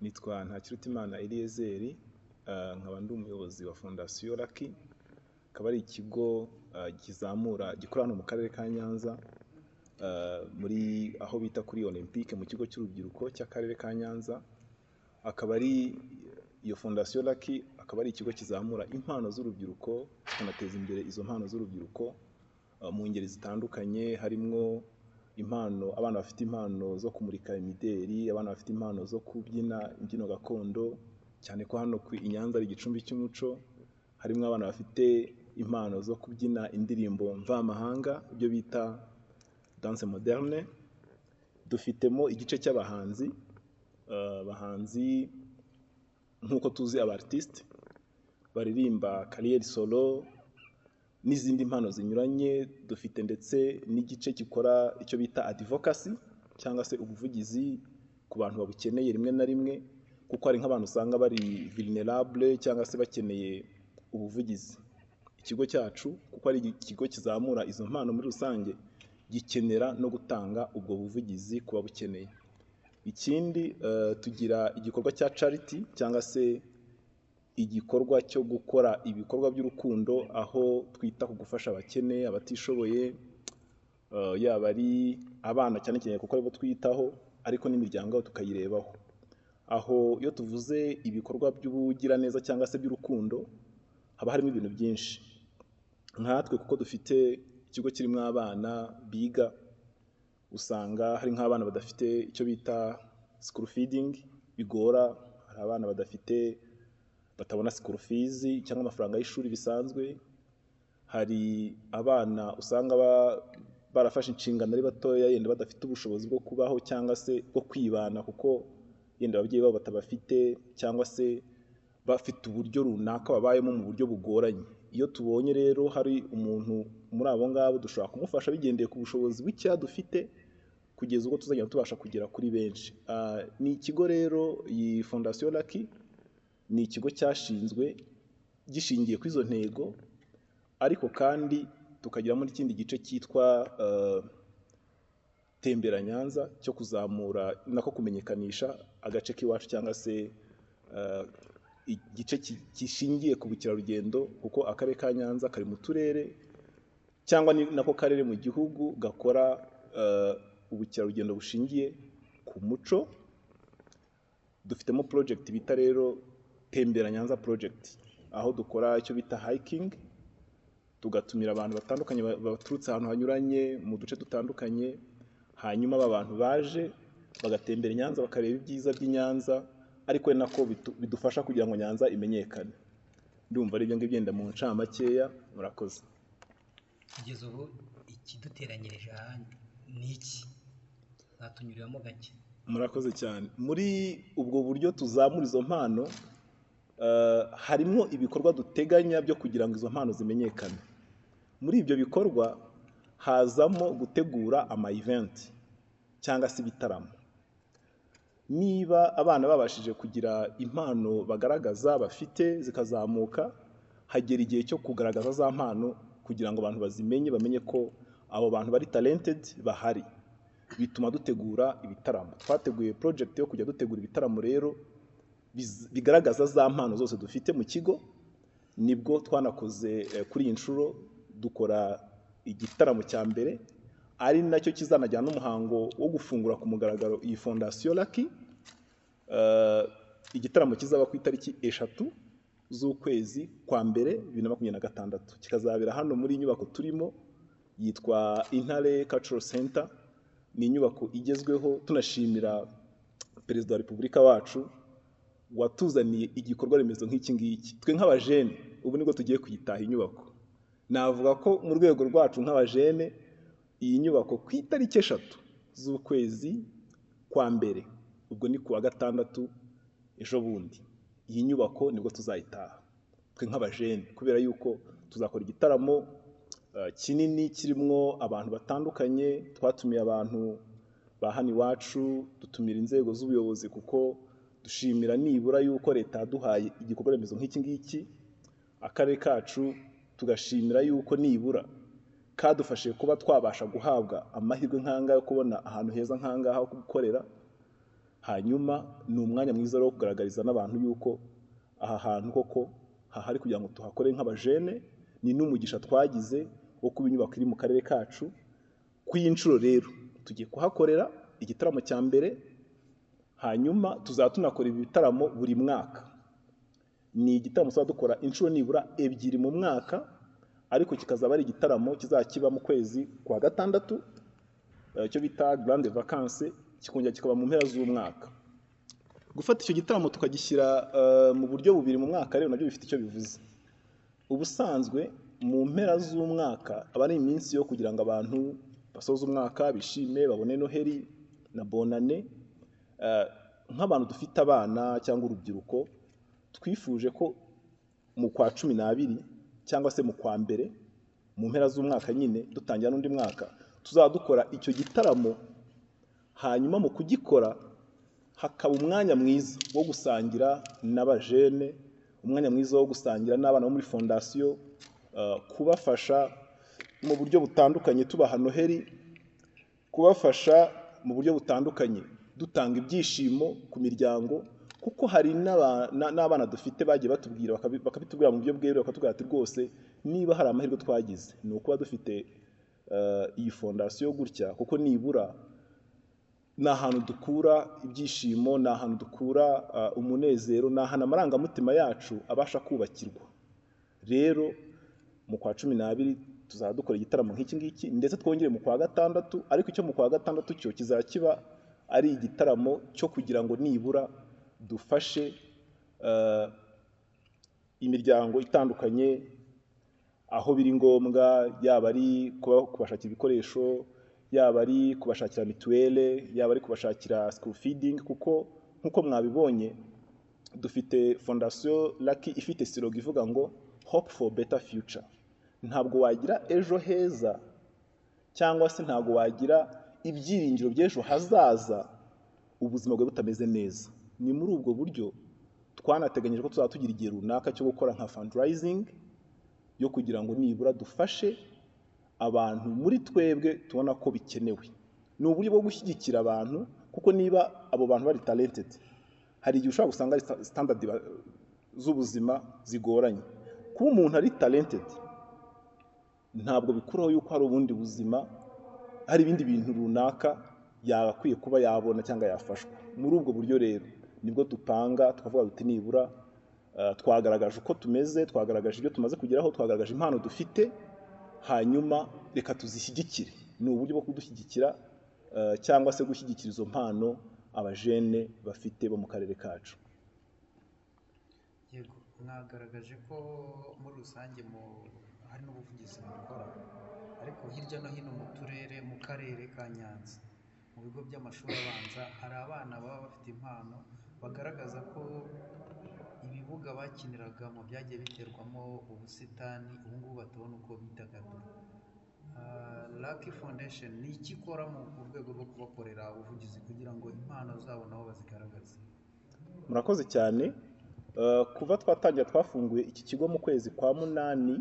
nitwa Ntakirutimana Eliezer, nkaba ndi umuyobozi wa Fondation Lucky, akaba ari ikigo kizamura gikora hano mu karere ka Nyanza, muri aho bita kuri Olympique mu kigo cy'urubyiruko cy'akarere ka Nyanza. Akaba ari iyo Fondation Lucky, akaba ari ikigo kizamura impano z'urubyiruko, kikanateza imbere izo mpano z'urubyiruko mu ngeri zitandukanye, harimo impano, abana bafite impano zo kumurika imideri, abana bafite impano zo kubyina imbyino gakondo, cyane ko hano ku Nyanza ari igicumbi cy'umuco. Harimo abana bafite impano zo kubyina indirimbo mvamahanga, ibyo bita danse moderne. Dufitemo igice cy'abahanzi, abahanzi nk'uko tuzi abartiste baririmba carrière solo n'izindi mpano zinyuranye. Dufite ndetse n'igice gikora icyo bita advocacy cyangwa se ubuvugizi ku bantu babukeneye rimwe na rimwe, kuko hari nk'abantu usanga bari vulnerable cyangwa se bakeneye ubuvugizi. Ikigo cyacu kuko ari ikigo kizamura izo mpano muri rusange, gikenera no gutanga ubwo buvugizi ku babukeneye. Ikindi tugira igikorwa cya charity cyangwa se igikorwa cyo gukora ibikorwa by'urukundo, aho twita ku gufasha abakene, abatishoboye, yaba ari abana cyane cyane kuko aribo twitaho, ariko n'imiryango tukayirebaho. Aho iyo tuvuze ibikorwa by'ubugiraneza cyangwa se by'urukundo, haba harimo ibintu byinshi. Nkatwe kuko dufite ikigo kirimo abana biga, usanga hari nk'abana badafite icyo bita school feeding, bigora. Hari abana batabona school fees cyangwa amafaranga y'ishuri bisanzwe. Hari abana usanga barafashe inshingano ari batoya, yenda badafite ubushobozi bwo kubaho cyangwa se bwo kwibana, kuko yenda ababyeyi babo batabafite, cyangwa se bafite uburyo runaka babayemo mu buryo bugoranye. Iyo tubonye rero hari umuntu muri abo ngabo, dushobora kumufasha bigendeye ku bushobozi buke dufite, kugeza ubwo tuzagenda tubasha kugera kuri benshi. Ni ikigo rero, iyi Fondation Lucky ni ikigo cyashinzwe gishingiye kuri izo ntego, ariko kandi tukagiramo n'ikindi gice cyitwa Tembera Nyanza, cyo kuzamura nako kumenyekanisha agace k'iwacu, cyangwa se igice gishingiye ku bukerarugendo, kuko akarere ka Nyanza kari mu turere cyangwa ni nako karere mu gihugu gakora ubukerarugendo bushingiye ku muco. Dufitemo project bita rero Tembera Nyanza project, aho dukora icyo bita hiking, tugatumira abantu batandukanye baturutse ahantu hanyuranye mu duce dutandukanye, hanyuma aba bantu baje bagatembera Nyanza bakareba ibyiza by'i Nyanza, ariko nako bidufasha kugira ngo Nyanza imenyekane. Ndumva ari ibyo ngibyo mu ncamakeya. Murakoze. Kugeza ubu ikiduteranyirije aha ni iki? Natunyuriramo gake. Murakoze cyane. Muri ubwo buryo tuzamura izo mpano, harimo ibikorwa duteganya byo kugira ngo izo mpano zimenyekane. Muri ibyo bikorwa hazamo gutegura ama event cyangwa se ibitaramo. Niba abana babashije kugira impano bagaragaza bafite zikazamuka, hagera igihe cyo kugaragaza za mpano kugira ngo abantu bazimenye, bamenye ko abo bantu bari talented bahari. Bituma dutegura ibitaramo. Twateguye project yo kujya dutegura ibitaramo rero bigaragaza za mpano zose dufite mu kigo. Nibwo twanakoze kuri iyi nshuro dukora igitaramo cya mbere, ari nacyo kizanajyana n'umuhango wo gufungura ku mugaragaro iyi Fondation Lucky. Igitaramo kizaba ku itariki 3 z'ukwezi kwa mbere 2026, kikazabera hano muri inyubako turimo yitwa Intare Cultural Center. Ni inyubako igezweho, tunashimira Perezida wa Repubulika wacu watuzaniye igikorwa remezo nk'iki ngiki. Twe nk'abajene ubu nibwo tugiye kuyitaha inyubako. Navuga ko mu rwego rwacu nk'abajene, iyi nyubako ku itariki 3 z'ukwezi kwa mbere, ubwo ni kuwa gatandatu ejo bundi, iyi nyubako nibwo tuzayitaha twe nk'abajene, kubera yuko tuzakora igitaramo kinini kirimo abantu batandukanye. Twatumiye abantu ba hano iwacu, dutumira inzego z'ubuyobozi, kuko dushimira nibura yuko leta yaduhaye igikorwa remezo nk'iki ngiki. Akarere kacu tugashimira yuko nibura kadufashije kuba twabasha guhabwa amahirwe nk'anga yo kubona ahantu heza nk'angaha ho gukorera. hanyuma ni umwanya mwiza wo kugaragariza n'abantu yuko aha hantu koko hahari kugira ngo tuhakore nk'abajene. Ni n'umugisha twagize wo kuba inyubako iri mu karere kacu. Ku y'inshuro rero tugiye kuhakorera igitaramo cya mbere, hanyuma tuzaba tunakora ibi bitaramo buri mwaka. Ni igitaramo tuzaba dukora inshuro nibura 2 mu mwaka, ariko kikazaba ari igitaramo kizakiba mu kwezi kwa gatandatu, cyo bita grande vacances, kikongera kikaba mu mpera z'umwaka. Gufata icyo gitaramo tukagishyira mu buryo bubiri mu mwaka rero nabyo bifite icyo bivuze. Ubusanzwe mu mpera z'umwaka aba ari iminsi yo kugira ngo abantu basoze umwaka bishime, babone Noheli na Bonane. Nk'abantu dufite abana cyangwa urubyiruko, twifuje ko mu kwa 12 cyangwa se mu kwa mbere, mu mpera z'umwaka nyine dutangira n'undi mwaka, tuzaba dukora icyo gitaramo. Hanyuma mu kugikora hakaba umwanya mwiza wo gusangira n'abajene, umwanya mwiza wo gusangira n'abana bo muri fondasiyo, kubafasha mu buryo butandukanye, tubaha Noheli, kubafasha mu buryo butandukanye, dutanga ibyishimo ku miryango, kuko hari n'abana dufite bagiye batubwira bakabitubwira mu buryo bweruye, bakatubwira ati rwose niba hari amahirwe twagize ni ukuba dufite iyi fondasiyo gutya, kuko nibura ni ahantu dukura ibyishimo, ni ahantu dukura umunezero, ni ahantu amarangamutima yacu abasha kubakirwa. Rero mu kwa 12 tuzaba dukora igitaramo nk'iki ngiki, ndetse twongere mu kwa gatandatu, ariko icyo mu kwa gatandatu cyo kizaba kiba ari igitaramo cyo kugira ngo nibura dufashe imiryango itandukanye aho biri ngombwa, yaba ari kubashakira ibikoresho, yaba ari kubashakira mituwele, yaba ari kubashakira school feeding, kuko nkuko mwabibonye dufite fondasiyo Lucky ifite slogan ivuga ngo hope for better future. Ntabwo wagira ejo heza cyangwa se ntabwo wagira ibyiringiro by'ejo hazaza ubuzima bwe butameze neza. Ni muri ubwo buryo twanateganyije ko tuzaba tugira igihe runaka cyo gukora nka fundraising yo kugira ngo nibura dufashe abantu muri twebwe tubona ko bikenewe. Ni uburyo bwo gushyigikira abantu, kuko niba abo bantu bari talented, hari igihe ushobora gusanga ari standard z'ubuzima zigoranye. Kuba umuntu ari talented ntabwo bikuraho yuko hari ubundi buzima, hari ibindi bintu runaka yakwiye kuba yabona cyangwa yafashwa. Muri ubwo buryo rero nibwo dupanga tukavuga duti nibura twagaragaje uko tumeze, twagaragaje ibyo tumaze kugeraho, twagaragaje impano dufite, hanyuma reka tuzishyigikire. Ni uburyo bwo kudushyigikira cyangwa se gushyigikira izo mpano abajene bafite bo mu karere kacu. Yego, mwagaragaje ko muri rusange hari n'ubuvugizi mukora, ariko hirya no hino mu turere, mu karere ka Nyanza, mu bigo by'amashuri abanza, hari abana baba bafite impano bagaragaza ko ibibuga bakiniragamo byagiye biterwamo ubusitani, ubu ngubu batabona uko bidagadura. Lucky Foundation ni iki ikora mu rwego rwo kubakorera ubuvugizi kugira ngo impano zabo nabo bazigaragaze? Murakoze cyane. Kuva twatangira twafunguye iki kigo mu kwezi kwa 8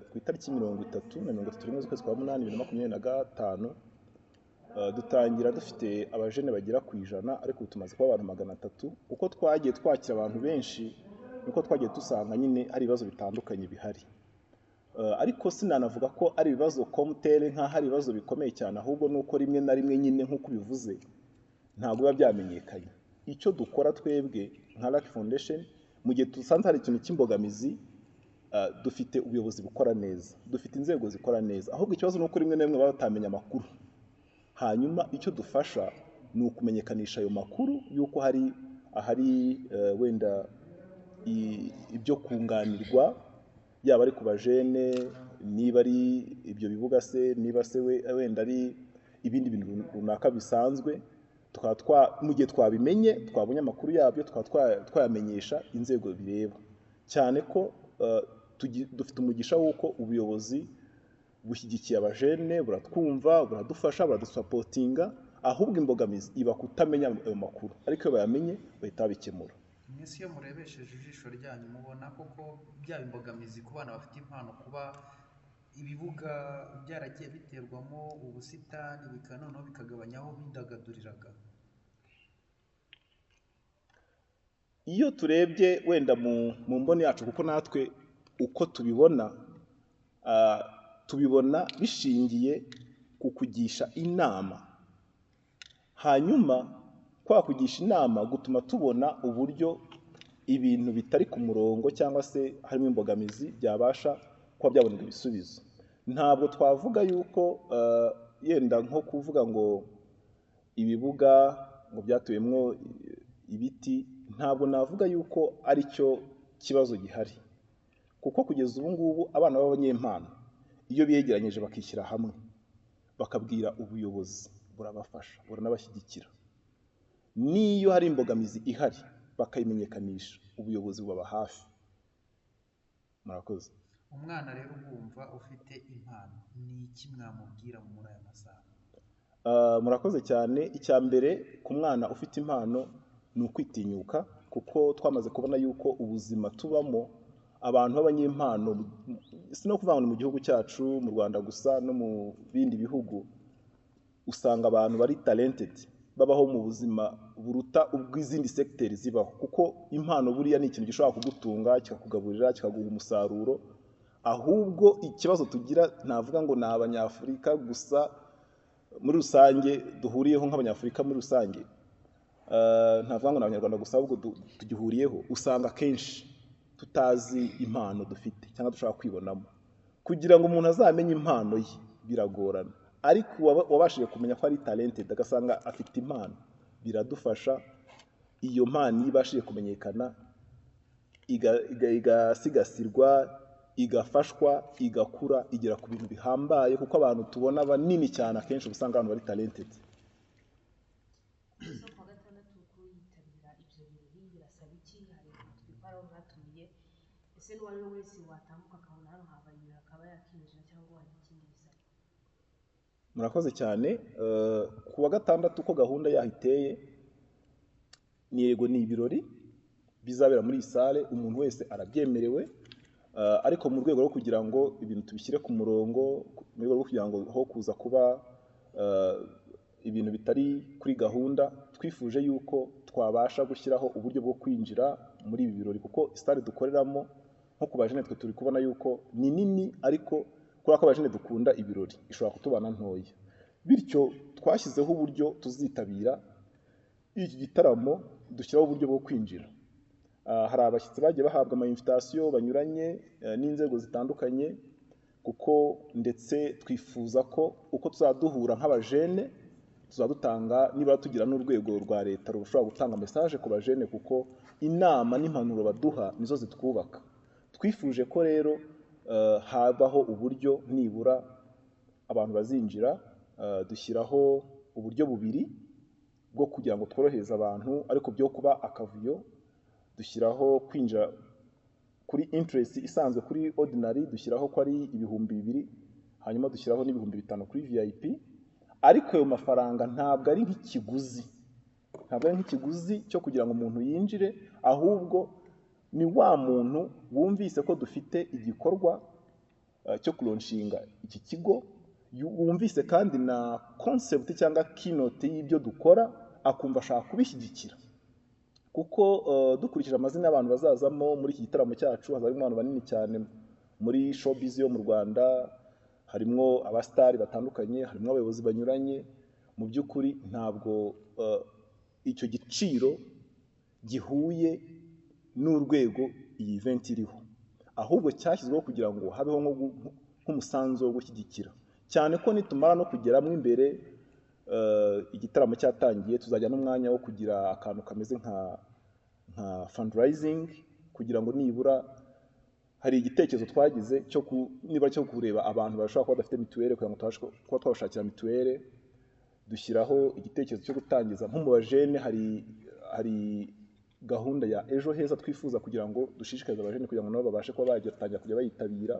ku itariki 31 z'ukwezi kwa 8 2025, dutangira dufite abajene bagera ku 100, ariko tumaze kuba abantu 300. Uko twagiye twakira abantu benshi niko twagiye dusanga nyine ari ibibazo bitandukanye bihari, ariko sinanavuga ko ari ibibazo komtere nka hari ibibazo bikomeye cyane, ahubwo nuko rimwe na rimwe nyine nk'uko bivuze ntabwo biba byamenyekanye. Icyo dukora twebwe nka Lucky Foundation, mu gihe dusanze hari ikintu cy'imbogamizi, dufite ubuyobozi bukora neza, dufite inzego zikora neza, ahubwo ikibazo nuko rimwe na rimwe baba batamenya amakuru. Hanyuma icyo dufasha ni ukumenyekanisha ayo makuru yuko ahari wenda ibyo kunganirwa, yaba ari ku bajene, niba ari ibyo bibuga se, niba se wenda ari ibindi bintu runaka bisanzwe, mu gihe twabimenye, twabonye amakuru yabyo, twayamenyesha inzego bireba. Cyane ko dufite umugisha w'uko ubuyobozi bushyigikiye abajene, buratwumva, buradufasha, buradusapotinga, ahubwo imbogamizi iba kutamenya ayo makuru, ariko iyo bayamenye bahita babikemura. Mwese iyo murebesheje ijisho ryanyu mubona koko byaba imbogamizi ku bana bafite impano, kuba ibibuga byaragiye biterwamo ubusitani noneho bikagabanya aho bidagaduriraga? iyo turebye wenda mu mboni yacu, kuko natwe uko tubibona tubibona bishingiye ku kugisha inama, hanyuma kwa kugisha inama gutuma tubona uburyo ibintu bitari ku murongo cyangwa se harimo imbogamizi byabasha kuba byaboneka ibisubizo. Ntabwo twavuga yuko yenda nko kuvuga ngo ibibuga ngo byatuyemwo ibiti, ntabwo navuga yuko ari cyo kibazo gihari, kuko kugeza ubu ngubu abana b'abanyempano iyo biyegeranyije bakishyira hamwe bakabwira ubuyobozi, burabafasha buranabashyigikira. Niyo hari imbogamizi ihari bakayimenyekanisha, ubuyobozi bubaba hafi. Murakoze. Umwana rero wumva ufite impano ni iki mwamubwira muri aya masaha? Murakoze cyane. Icya mbere ku mwana ufite impano ni ukwitinyuka, kuko twamaze kubona yuko ubuzima tubamo abantu b'abanyempano, si no kuvuga ngo mu gihugu cyacu mu Rwanda gusa, no mu bindi bihugu usanga abantu bari talented babaho mu buzima buruta ubw'izindi sectors zibaho, kuko impano buriya ni ikintu gishobora kugutunga, kikakugaburira, kikaguha umusaruro. Ahubwo ikibazo tugira, navuga ngo ni Abanyafurika gusa muri rusange duhuriyeho nk'Abanyafurika muri rusange, ntavuga ngo ni Abanyarwanda gusa, ahubwo tugihuriyeho, usanga kenshi tutazi impano dufite cyangwa dushobora kwibonamo. Kugira ngo umuntu azamenye impano ye biragorana, ariko wabashije kumenya ko ari talented agasanga afite impano, biradufasha. Iyo mpano ibashije kumenyekana igasigasirwa, igafashwa, igakura, igera ku bintu bihambaye, kuko abantu tubona banini cyane akenshi usanga abantu bari talented. Murakoze cyane. Ku wa gatandatu uko gahunda yahiteye, ni yego ni ibirori bizabera muri sale, umuntu wese arabyemerewe, ariko mu rwego rwo kugira ngo ibintu tubishyire ku murongo, mu rwego rwo kugira ngo ho kuza kuba ibintu bitari kuri gahunda, twifuje yuko twabasha gushyiraho uburyo bwo kwinjira muri ibi birori, kuko sale dukoreramo nko ku bajene twe turi kubona yuko ni nini, ariko kubera ko abajene dukunda ibirori ishobora kutubana ntoya, bityo twashyizeho uburyo tuzitabira iki gitaramo, dushyiraho uburyo bwo kwinjira. Hari abashyitsi bagiye bahabwa ama invitation banyuranye n'inzego zitandukanye, kuko ndetse twifuza ko uko tuzaduhura nk'abajene tuzadutanga, niba tugira n'urwego rwa leta rushobora gutanga message ku bajene, kuko inama n'impanuro baduha nizo zitwubaka. Twifuje ko rero habaho uburyo nibura abantu bazinjira, dushyiraho uburyo bubiri bwo kugira ngo tworohereze abantu, ariko byo kuba akavuyo. Dushyiraho kwinjira kuri interest isanzwe kuri ordinary, dushyiraho ko ari 2,000, hanyuma dushyiraho n'ibihumbi 5 kuri VIP, ariko ayo mafaranga ntabwo ari nk'ikiguzi cyo kugira ngo umuntu yinjire, ahubwo ni wa muntu wumvise ko dufite igikorwa cyo kuronshinga iki kigo, wumvise kandi na concept cyangwa keynote y'ibyo dukora, akumva ashaka kubishyigikira, kuko dukurikije amazina y'abantu bazazamo muri iki gitaramo cyacu, hazarimo abantu banini cyane muri showbiz yo mu Rwanda, harimo abastari batandukanye, harimo abayobozi banyuranye. Mu by'ukuri ntabwo icyo giciro gihuye n'urwego iyi event iriho, ahubwo cyashyizweho kugira ngo habeho nk'umusanzu wo gushyigikira, cyane ko nitumara no kugeramo imbere, igitaramo cyatangiye, tuzajya n'umwanya wo kugira akantu kameze nka fundraising, kugira ngo nibura hari igitekerezo twagize nibura cyo kureba abantu bashobora kuba badafite mituweli, kugira ngo kuba twabashakira mituweli. Dushyiraho igitekerezo cyo gutangiza nko mu bajene, hari gahunda ya ejo heza twifuza kugira ngo dushishikarize abajene kugira ngo nabo babashe kuba batangira kujya bayitabira,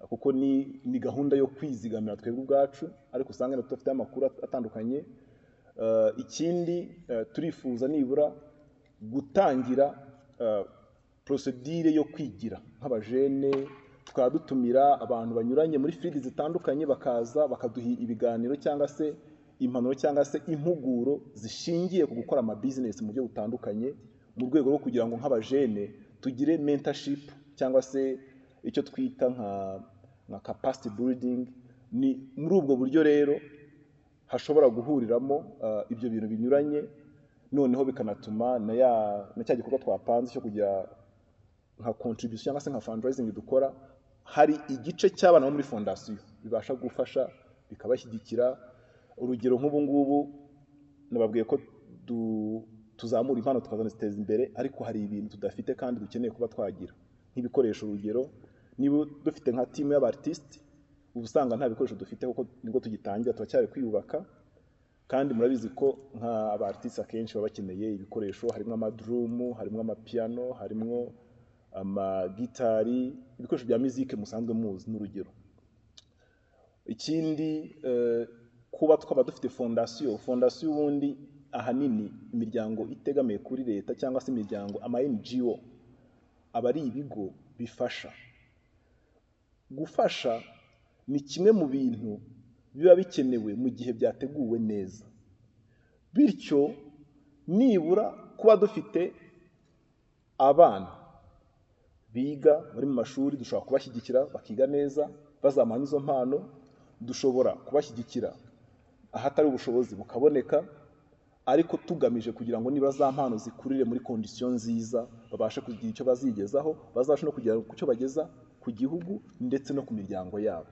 kuko ni gahunda yo kwizigamira twebwe ubwacu, ariko usanga dufite amakuru atandukanye. Ikindi turifuza nibura gutangira procedure yo kwigira nk'abajene, tukaba dutumira abantu banyuranye muri field zitandukanye, bakaza bakaduha ibiganiro cyangwa se impanuro cyangwa se impuguro zishingiye ku gukora ama business mu buryo butandukanye, mu rwego rwo kugira ngo nk'abajene tugire mentorship cyangwa se icyo twita nka capacity building. Ni muri ubwo buryo rero hashobora guhuriramo ibyo bintu binyuranye, noneho bikanatuma na cya gikorwa twapanze cyo kujya nka contribution cyangwa se nka fundraising dukora, hari igice cy'abana bo muri fondasiyo bibasha gufasha bikabashyigikira. Urugero nk'ubu ngubu nababwiye ko tuzamura impano tukazanaziteza imbere, ariko hari ibintu tudafite kandi dukeneye kuba twagira nk'ibikoresho. Urugero, niba dufite nka team y'abartiste, ubu usanga nta bikoresho dufite kuko nibwo tugitangira, turacyari kwiyubaka, kandi murabizi ko nk'abartiste akenshi baba bakeneye ibikoresho, harimo amadrum, harimo amapiano, harimo amagitari, ibikoresho bya musique musanzwe muzi n'urugero. Ikindi kuba twaba dufite fondasiyo ubundi ahanini imiryango itegamiye kuri leta cyangwa se imiryango ama NGO aba ari ibigo bifasha. Gufasha ni kimwe mu bintu biba bikenewe mu gihe byateguwe neza, bityo nibura kuba dufite abana biga bari mu mashuri dushobora kubashyigikira bakiga neza bazamana izo mpano, dushobora kubashyigikira ahatari ubushobozi bukaboneka, ariko tugamije kugira ngo niba za mpano zikurire muri condition nziza, babashe kugira icyo bazigezaho, bazabashe no kugira ku cyo bageza ku gihugu ndetse no ku miryango yabo.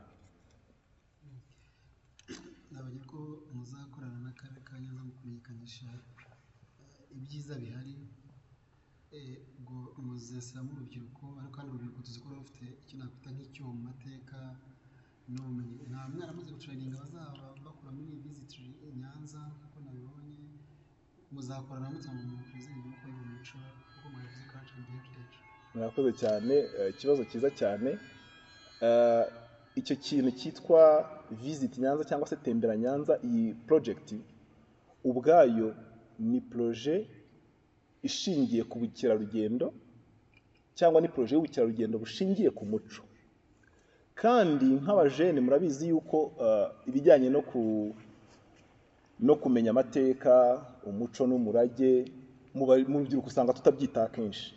Nabonye ko muzakorana n'akarere ka Nyanza mu kumenyekanisha ibyiza bihari, ubwo muzesamo urubyiruko, ariko kandi urubyiruko tuzi ko rufite icyo nakwita nk'icyo mu mateka n'ubumenyi. Nta mwaramaze gutraininga bazaba bakora muri visit Nyanza kuko nabibonye muzakorana mutanga mu president yuko y'umuco kuko mwavuze culture and heritage. Murakoze cyane, ikibazo cyiza cyane. Icyo kintu cyitwa visit Nyanza cyangwa se tembera Nyanza, iyi project ubwayo ni projet ishingiye ku bukerarugendo cyangwa ni projet y'ubukerarugendo bushingiye ku muco. Kandi nk'abajene murabizi yuko ibijyanye no kumenya amateka, umuco n'umurage mu rubyiruko usanga tutabyita kenshi,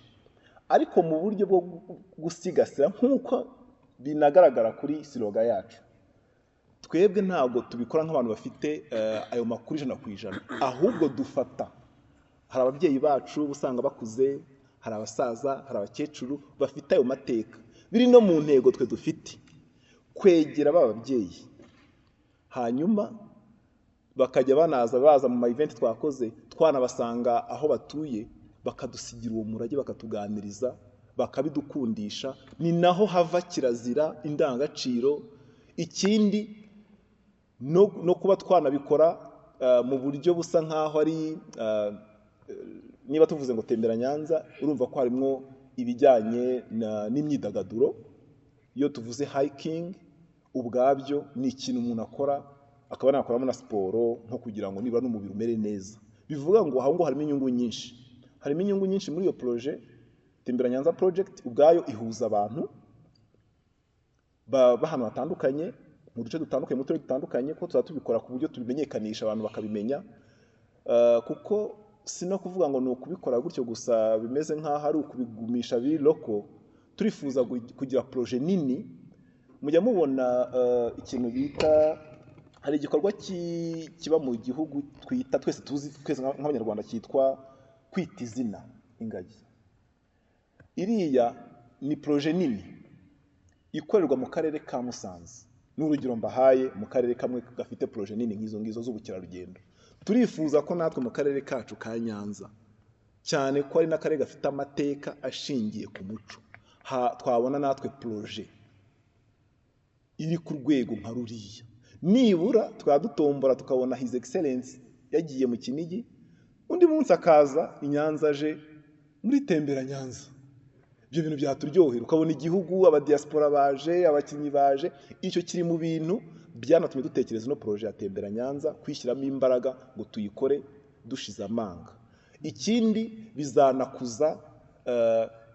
ariko mu buryo bwo gusigasira nk'uko binagaragara kuri siloga yacu, twebwe ntabwo tubikora nk'abantu bafite ayo makuru 100%, ahubwo dufata, hari ababyeyi bacu usanga bakuze, hari abasaza, hari abakecuru bafite ayo mateka, biri no mu ntego twe dufite kwegera bababyeyi, hanyuma bakajya baza mu event twakoze, twanabasanga aho batuye bakadusigira uwo murage, bakatuganiriza, bakabidukundisha. Ni naho hava kirazira, indangagaciro. Ikindi no kuba twanabikora mu buryo busa nkaho ari niba tuvuze ngo tembera Nyanza, urumva ko harimo ibijyanye n'imyidagaduro. Iyo tuvuze hiking ubwabyo ni ikintu umuntu akora, akaba nakoramo na siporo nko kugira ngo niba n'umubiri umere neza. Bivuga ngo aho ngo harimo inyungu nyinshi, muri iyo projet tembera Nyanza project ubwayo ihuza abantu bahano batandukanye mu duce dutandukanye, mu turere dutandukanye, ko tuzatubikora ku buryo tubimenyekanisha abantu bakabimenya, kuko sino kuvuga ngo ni ukubikora gutyo gusa bimeze nk'aho ari ukubigumisha biri loko. Turifuza kugira projet nini. Mujya mubona ikintu bita, hari igikorwa kiba mu gihugu twita twese tuzi twese nk'abanyarwanda cyitwa kwita izina ingagi. Iriya ni projet nini ikorerwa mu karere ka Musanze, n'urugero mbahaye mu karere kamwe gafite projet nini nk'izo ngizo z'ubukerarugendo. Turifuza ko natwe mu karere kacu ka Nyanza, cyane ko ari n'akarere gafite amateka ashingiye ku muco, twabona natwe projet iri ku rwego nka ruriya. Nibura twadutombora tukabona His Excellence yagiye mu Kinigi, undi munsi akaza i Nyanza aje muri tembera Nyanza. Ibyo bintu byaturyohera, ukabona igihugu, abadiaspora baje, abakinyi baje. Icyo kiri mu bintu byanatumye dutekereza no projet ya tembera Nyanza, kwishyiramo imbaraga ngo tuyikore dushize amanga. Ikindi bizanakuza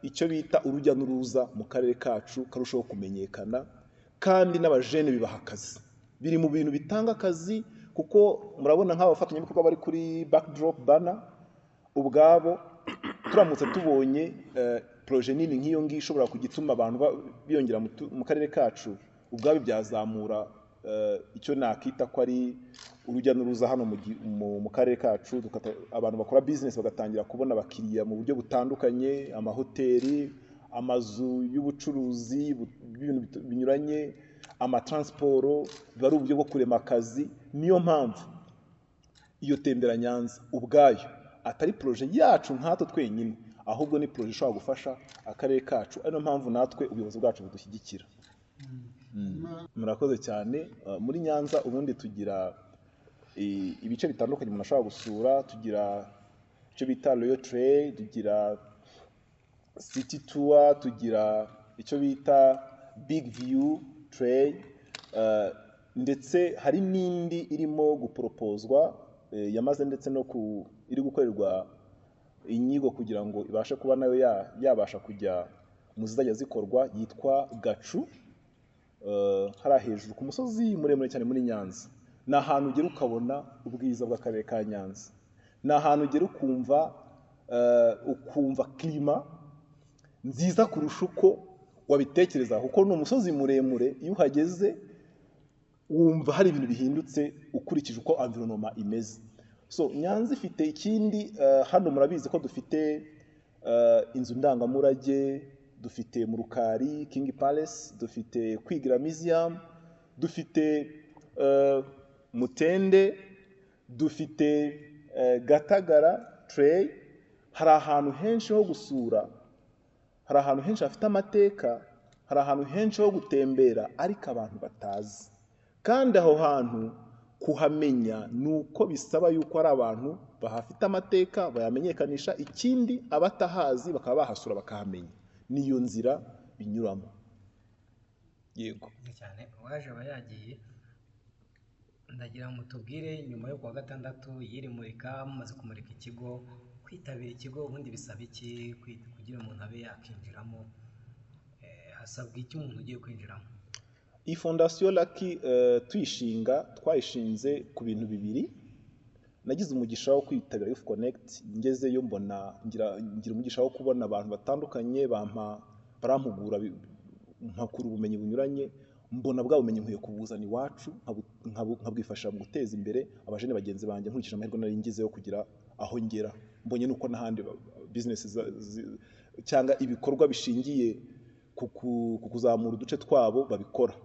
icyo bita urujya n'uruza mu karere kacu karushaho kumenyekana, kandi n'abajene bibaha akazi. Biri mu bintu bitanga akazi, kuko murabona nk'abafatanyabikorwa bari kuri backdrop banner ubwabo turamutse tubonye projet nini nk'iyo ngiyo ishobora kugituma abantu biyongera mu karere kacu, ubwabo byazamura icyo nakita ko ari urujya n'uruza hano mu karere kacu, abantu bakora business bagatangira kubona abakiriya mu buryo butandukanye, amahoteli, amazu y'ubucuruzi ibintu binyuranye, amatransporo, biba ari uburyo bwo kurema akazi. Niyo mpamvu iyo Tembera Nyanza ubwayo atari projet yacu nkatwe twenyine, ahubwo ni projet ishobora gufasha akarere kacu, ari no mpamvu natwe ubuyobozi bwacu budushyigikira. Murakoze cyane. Muri Nyanza ubundi tugira ibice bitandukanye umuntu ashobora gusura. Tugira icyo bita Royal Trail, tugira City Tour, tugira icyo bita Big View Trail, ndetse hari n'indi irimo guproposwa yamaze ndetse no iri gukorerwa inyigo kugira ngo ibashe kuba nayo yabasha kujya mu zizajya zikorwa, yitwa Gacu, hari hejuru ku musozi muremure cyane muri Nyanza. Ni ahantu ugera ukabona ubwiza bw'akarere ka Nyanza, ni ahantu ugera ukumva klima nziza kurusha uko wabitekereza, kuko ni umusozi muremure. Iyo uhageze wumva hari ibintu bihindutse ukurikije uko environment imeze. So Nyanza ifite ikindi, hano murabizi ko dufite inzu ndangamurage, dufite mu Rukari King Palace, dufite Kwigira Museum, dufite Mutende, dufite Gatagara Trail. Hari ahantu henshi ho gusura, hari ahantu henshi hafite amateka, hari ahantu henshi ho gutembera ariko abantu batazi. Kandi aho hantu kuhamenya nuko bisaba yuko ari abantu bahafite amateka bayamenyekanisha, ikindi abatahazi bakaba bahasura bakahamenya. Niyo nzira binyuramo. Yego cyane. Waje abayagiye, ndagira ngo tubwire nyuma yo kuwa gatandatu y'iri murika, mumaze kumurika ikigo, kwitabira ikigo ubundi bisaba iki kugira umuntu abe yakinjiramo? Hasabwa iki umuntu ugiye kwinjiramo? Iyi Fondation Lucky twayishinze ku bintu bibiri. Nagize umugisha wo kwitabira Youth Connect, ngezeyo mbona ngira umugisha wo kubona abantu batandukanye barampugura, mpakura ubumenyi bunyuranye, mbona bwa bumenyi nkwiye kubuzana iwacu nkabwifasha mu guteza imbere abajene bagenzi banjye, nkurikije amahirwe nari ngizeyo kugira aho ngera. Mbonye nuko n'ahandi business cyangwa ibikorwa bishingiye ku kuzamura uduce twabo babikora.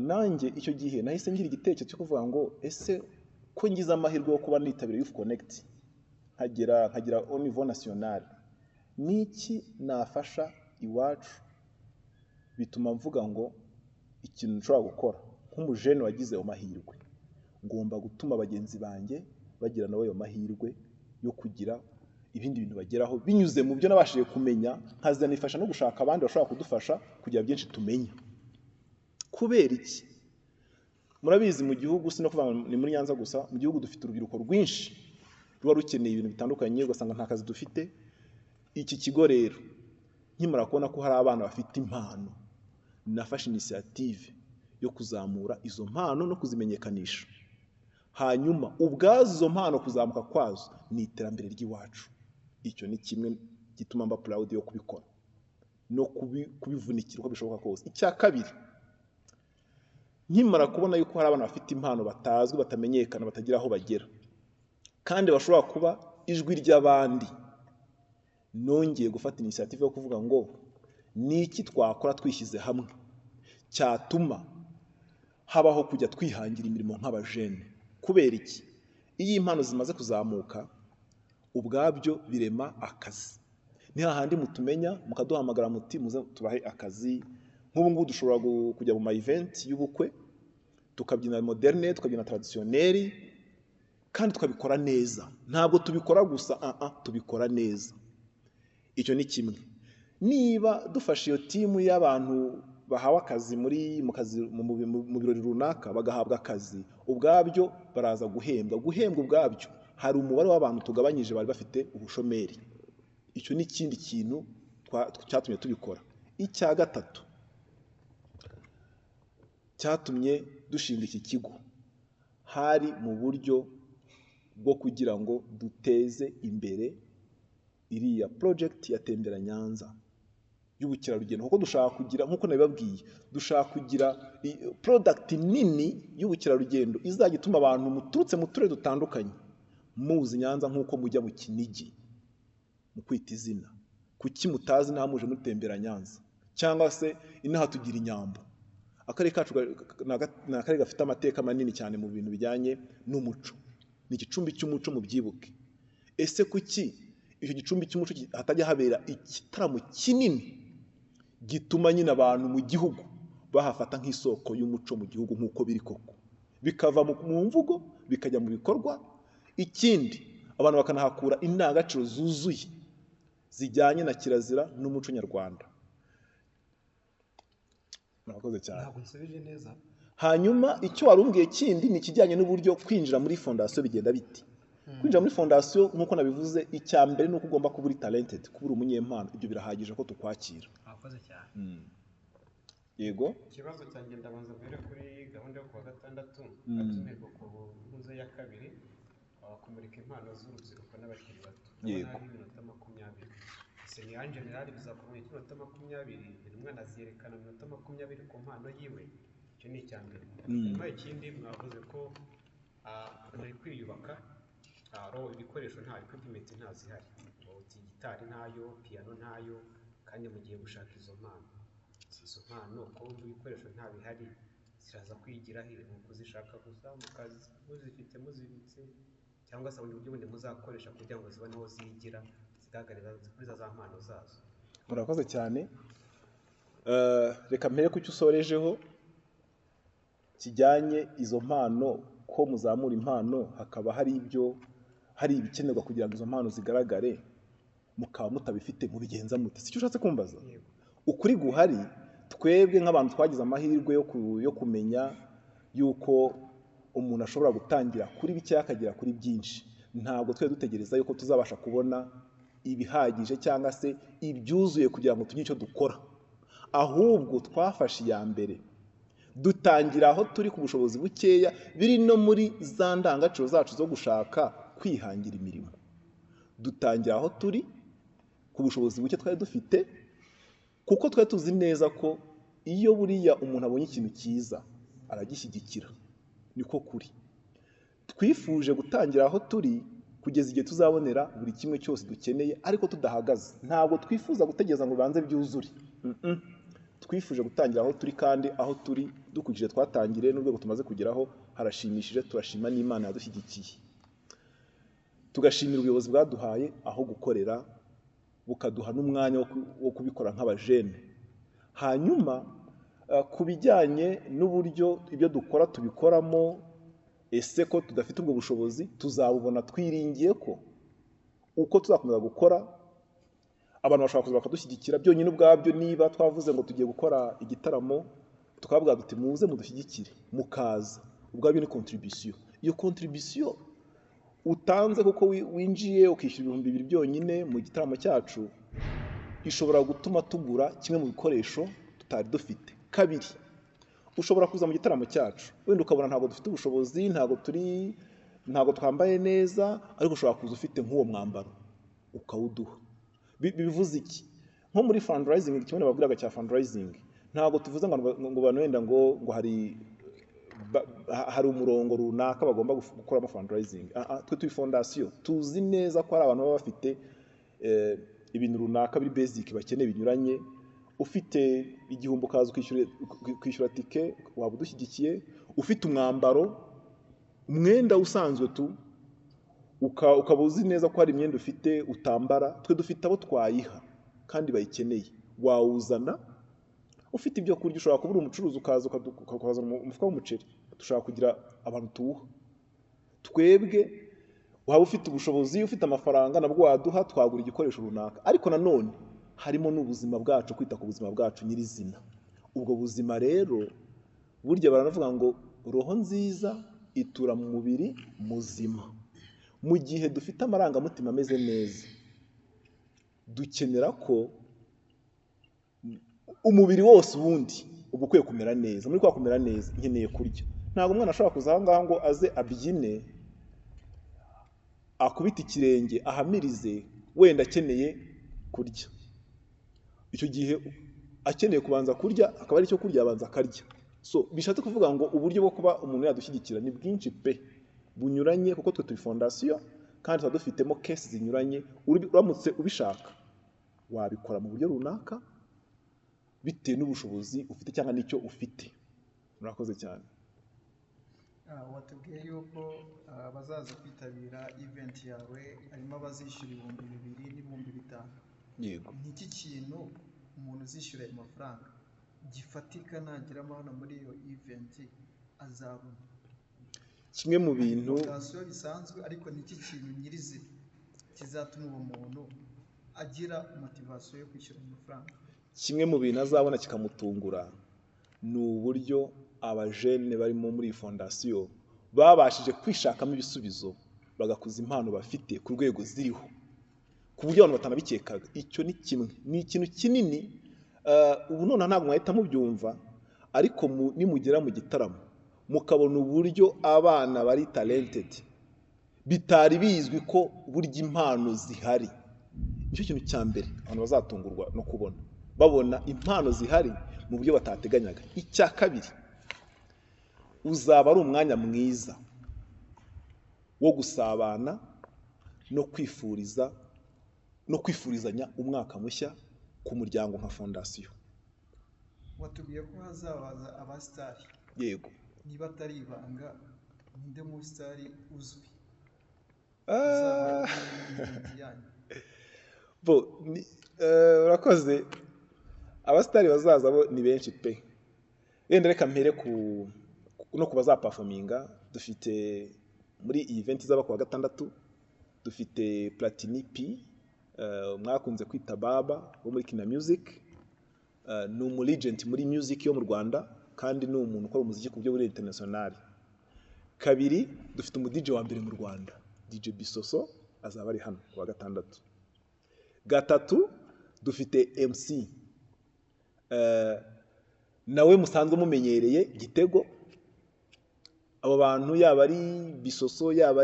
Nanjye icyo gihe nahise ngira igitekerezo cyo kuvuga ngo ese ko ngize amahirwe yo kuba nitabira Youth Connect nkagira au niveau national, niki nafasha iwacu bituma mvuga ngo ikintu nshobora gukora nk'umujene wagize amahirwe, ngomba gutuma bagenzi banjye bagira nawe ayo mahirwe yo kugira ibindi bintu bageraho binyuze mu byo nabashije kumenya, nkazanifasha no gushaka abandi bashobora kudufasha kugira byinshi tumenya. Kubera iki? Murabizi mu gihugu, sino kuvuga ni muri Nyanza gusa, mu gihugu dufite urubyiruko rwinshi ruba rukeneye ibintu bitandukanye, ugasanga nta kazi dufite. Iki kigo rero nkimara kubona ko hari abana bafite impano, nafashe initiative yo kuzamura izo mpano no kuzimenyekanisha. Hanyuma ubwazo izo mpano kuzamuka kwazo ni iterambere ry'iwacu. Icyo ni kimwe gituma mba proud yo kubikora no kubivunikira uko bishoboka kose. Icya kabiri, nkimara kubona yuko hari abana bafite impano batazwi, batamenyekana, batagira aho bagera, kandi bashobora kuba ijwi ry'abandi, nongeye gufata initiative yo kuvuga ngo niki twakora twishyize hamwe cyatuma habaho kujya twihangira imirimo nk'abajene. Kubera iki? Iyo impano zimaze kuzamuka ubwabyo birema akazi. Ni hahandi mutumenya mukaduhamagara muti muze tubahe akazi. Nk'ubu ngubu dushobora kujya mu ma event y'ubukwe, tukabyina moderne, tukabyina traditionnel, kandi tukabikora neza. Ntabwo tubikora gusa, tubikora neza. Icyo ni kimwe. Niba dufashe iyo timu y'abantu bahawe akazi mu birori runaka, bagahabwa akazi, ubwabyo baraza guhembwa. Guhembwa ubwabyo hari umubare w'abantu tugabanyije bari bafite ubushomeri. Icyo ni ikindi kintu cyatumye tubikora. Icya gatatu cyatumye dushinga iki kigo, hari mu buryo bwo kugira ngo duteze imbere iriya project ya Tembera Nyanza y'ubukerarugendo, kuko dushaka kugira nk'uko nabibabwiye, dushaka kugira product nini y'ubukerarugendo izajya ituma abantu muturutse mu turere dutandukanye muzi Nyanza nk'uko mujya mu Kinigi mu kwita izina. Kuki mutazi nta muje mutembera Nyanza? Cyangwa se inaha tugira Inyambo. Akarere kacu ni akarere gafite amateka manini cyane mu bintu bijyanye n'umuco, ni igicumbi cy'umuco mu byibuke. Ese kuki icyo gicumbi cy'umuco hatajya habera igitaramo kinini gituma nyine abantu mu gihugu bahafata nk'isoko y'umuco mu gihugu nk'uko biri koko, bikava mu mvugo bikajya mu bikorwa. Ikindi abantu bakanahakura indangagaciro zuzuye zijyanye na kirazira n'umuco nyarwanda. Murakoze cyane. Ntabwo nsubije neza. Hanyuma icyo warumbwiye kindi ni ikijyanye n'uburyo kwinjira muri fondasiyo bigenda biti. Kwinjira muri fondasiyo nk'uko nabivuze, icya mbere ni uko ugomba kuba uri talented, kuba uri umunyempano. Ibyo birahagije ko tukwakira. Murakoze cyane. Yego. Ikibazo cyanjye ndabanza mbere kuri gahunda yo kuwa gatandatu intego ku ntuzo ya kabiri kumurika impano z'urubyiruko n'abakiri bato. Yego. Hari iminota 20. Ese ni en general bizakomeye iminota 20, buri mwana aziyerekana iminota 20 ku mpano yiwe. Icyo ni icya mbere. Nyuma ikindi mwavuze ko ari kwiyubaka, ibikoresho nta equipment ntazihari. Gitari ntayo, piano ntayo, kandi mugiye gushaka izo mpano. Izo mpano ko ibikoresho nta bihari, ziraza kwigira mu kuzishaka gusa mukazi muzifite muzibitse, cyangwa se uburyo bundi muzakoresha kugira ngo zibone aho zigira zigaragariza kuri za mpano zazo. Murakoze cyane. Reka mpere ku cyo usorejeho kijyanye izo mpano, ko muzamura impano hakaba hari ibikenerwa kugira ngo izo mpano zigaragare, mukaba mutabifite mubigenza mute? Si cyo ushatse kumbaza? Ukuri guhari, twebwe nk'abantu twagize amahirwe yo kumenya yuko umuntu ashobora gutangira kuri bike akagera kuri byinshi. Ntabwo twe dutegereza yuko tuzabasha kubona ibihagije cyangwa se ibyuzuye kugira ngo tugire icyo dukora. Ahubwo twafashe iya mbere, dutangira aho turi ku bushobozi bukeya, biri no muri za ndangagaciro zacu zo gushaka kwihangira imirimo. Dutangira aho turi ku bushobozi buke twari dufite, kuko twari tuzi neza ko iyo buriya umuntu abonye ikintu cyiza aragishyigikira. Niko kuri. Twifuje gutangira aho turi kugeza igihe tuzabonera buri kimwe cyose dukeneye, ariko tudahagaze. Ntabwo twifuza gutegereza ngo banze byuzure. Twifuje gutangira aho turi, kandi aho turi dukurikije twatangire n'urwego tumaze kugeraho harashimishije. Turashima n'Imana yadushyigikiye, tugashimira ubuyobozi bwaduhaye aho gukorera, bukaduha n'umwanya wo kubikora nk'abajene. Hanyuma ku bijyanye n'uburyo ibyo dukora tubikoramo, ese ko tudafite ubwo bushobozi tuzabubona twiringiye ko uko tuzakomeza gukora abantu bashobora kuza bakadushyigikira. Byonyine ubwabyo, niba twavuze ngo tugiye gukora igitaramo tukababwira duti muze mudushyigikire, mukaza, ubwabyo ni contribution. Iyo contribution utanze kuko winjiye ukishyura 2,000 byonyine mu gitaramo cyacu, ishobora gutuma tugura kimwe mu bikoresho tutari dufite. Kabiri, ushobora kuza mu gitaramo cyacu wenda ukabona ntabwo dufite ubushobozi, ntabwo twambaye neza, ariko ushobora kuza ufite nk'uwo mwambaro ukawuduha. Bivuze iki? Nko muri fundraising, kimwe nababwiraga cya fundraising, ntabwo tuvuze ngo bantu wenda ngo hari umurongo runaka bagomba gukoramo fundraising. Twe turi fondasiyo, tuzi neza ko hari abantu baba bafite ibintu runaka biri basic bakeneye binyuranye. Ufite igihumbi ukaza kwishyura tike, waba udushyigikiye. Ufite umwenda usanzwe ukaba uzi neza ko hari imyenda ufite utambara, twe dufite abo twayiha kandi bayikeneye. Wawuzana. Ufite ibyo kurya, ushobora kubura umucuruzi ukaza ukazana umufuka w'umuceri, dushaka kugira abantu tuwuha. Twebwe waba ufite ubushobozi, ufite amafaranga, nabwo waduha, twagura igikoresho runaka. Ariko nanone harimo n'ubuzima bwacu, kwita ku buzima bwacu nyirizina. Ubwo buzima rero burya baranavuga ngo roho nziza itura mu mubiri muzima. Mu gihe dufite amarangamutima ameze neza, dukenera ko umubiri wose ubundi uba ukwiye kumera neza. Muri kwa kumera neza, nkeneye kurya. Ntabwo umwana ashobora kuza aha ngaha ngo aze abyine, akubita ikirenge, ahamirize, wenda akeneye kurya, icyo gihe akeneye kubanza kurya akaba ari cyo kurya abanza akarya. So bishatse kuvuga ngo uburyo bwo kuba umuntu yadushyigikira ni bwinshi pe, bunyuranye, kuko twe turi fondasiyo kandi tuba dufitemo kesi zinyuranye. Uramutse ubishaka wabikora mu buryo runaka bitewe n'ubushobozi ufite cyangwa n'icyo ufite. Murakoze cyane. Watubwiye yuko abazaza kwitabira event yawe harimo abazishyura 2,000 n'ibihumbi 5,000. Yego. Ni iki kintu umuntu uzishyura ayo mafaranga gifatika nageramo hano muri iyo event azabona? Kimwe mu bintu bisanzwe, ariko ni iki kintu nyirizina kizatuma uwo muntu agira motivasiyo yo kwishyura amafaranga? Kimwe mu bintu azabona kikamutungura ni uburyo abajene barimo muri fondasiyo babashije kwishakamo ibisubizo bagakuza impano bafite ku rwego ziriho, ku buryo abantu batanabikekaga. Icyo ni kimwe, ni ikintu kinini. Ubu none ntabwo mwahita mubyumva, ariko nimugera mu gitaramo mukabona uburyo abana bari talented bitari bizwi ko burya impano zihari, nicyo kintu cya mbere abantu bazatungurwa no kubona, babona impano zihari mu buryo batateganyaga. Icya kabiri, uzaba ari umwanya mwiza wo gusabana no kwifurizanya umwaka mushya ku muryango nka fondasiyo. Watubwiye ko hazabaza abasitari. Yego. Niba atari ibanga, ninde mu sitari uzwi? Urakoze. Abasitari bazaza bo ni benshi pe. Wenda reka mpere no kuba za performinga. Dufite muri iyi event zaba kuwa gatandatu dufite Platini P, mwakunze kwita Baba wo muri Kina Music. Ni umulegend muri music yo mu Rwanda kandi ni umuntu ukora umuziki ku buryo buri international. Kabiri, dufite umu DJ wa mbere mu Rwanda, DJ Bisoso, azaba ari hano kuwa gatandatu. Gatatu, dufite MC nawe musanzwe mumenyereye, Gitego. Abo bantu yaba ari Bisoso, yaba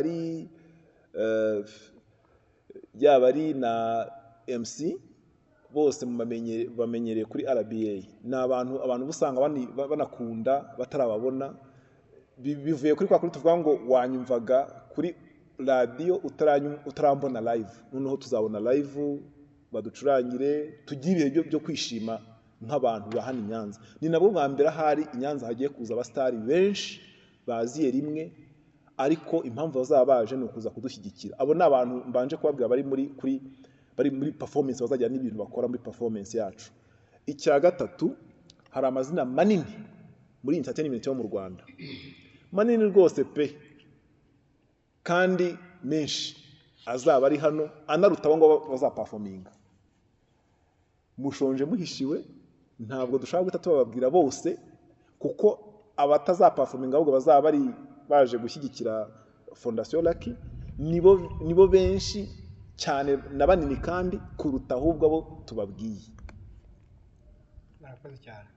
ari na MC, bose bamenyereye kuri RBA. Ni abantu busanga banakunda batarababona, bivuye kuri kwa kuri tuvuga ngo wanyumvaga kuri radio utarambona live. Noneho tuzabona live, baducurangire, tugire ibihe byo kwishima nk'abantu ba hano i Nyanza. Ni nabwo bwa mbere ahari i Nyanza hagiye kuza abasitari benshi baziye rimwe, ariko impamvu bazaba baje ni ukuza kudushyigikira. Abo ni abantu mbanje kubabwira bari muri performance, bazajya n'ibintu bakora muri performance yacu. Icya gatatu, hari amazina manini muri entertainment yo mu Rwanda, manini rwose pe, kandi menshi azaba ari hano anaruta abo ngo bazaperforminga. Mushonje muhishiwe, ntabwo dushaka guhita tubabwira bose, kuko abatazaperforminga ahubwo bazaba bari baje gushyigikira Fondation Lucky, nibo benshi cyane na banini kandi kuruta ahubwo abo tubabwiye. Murakoze cyane.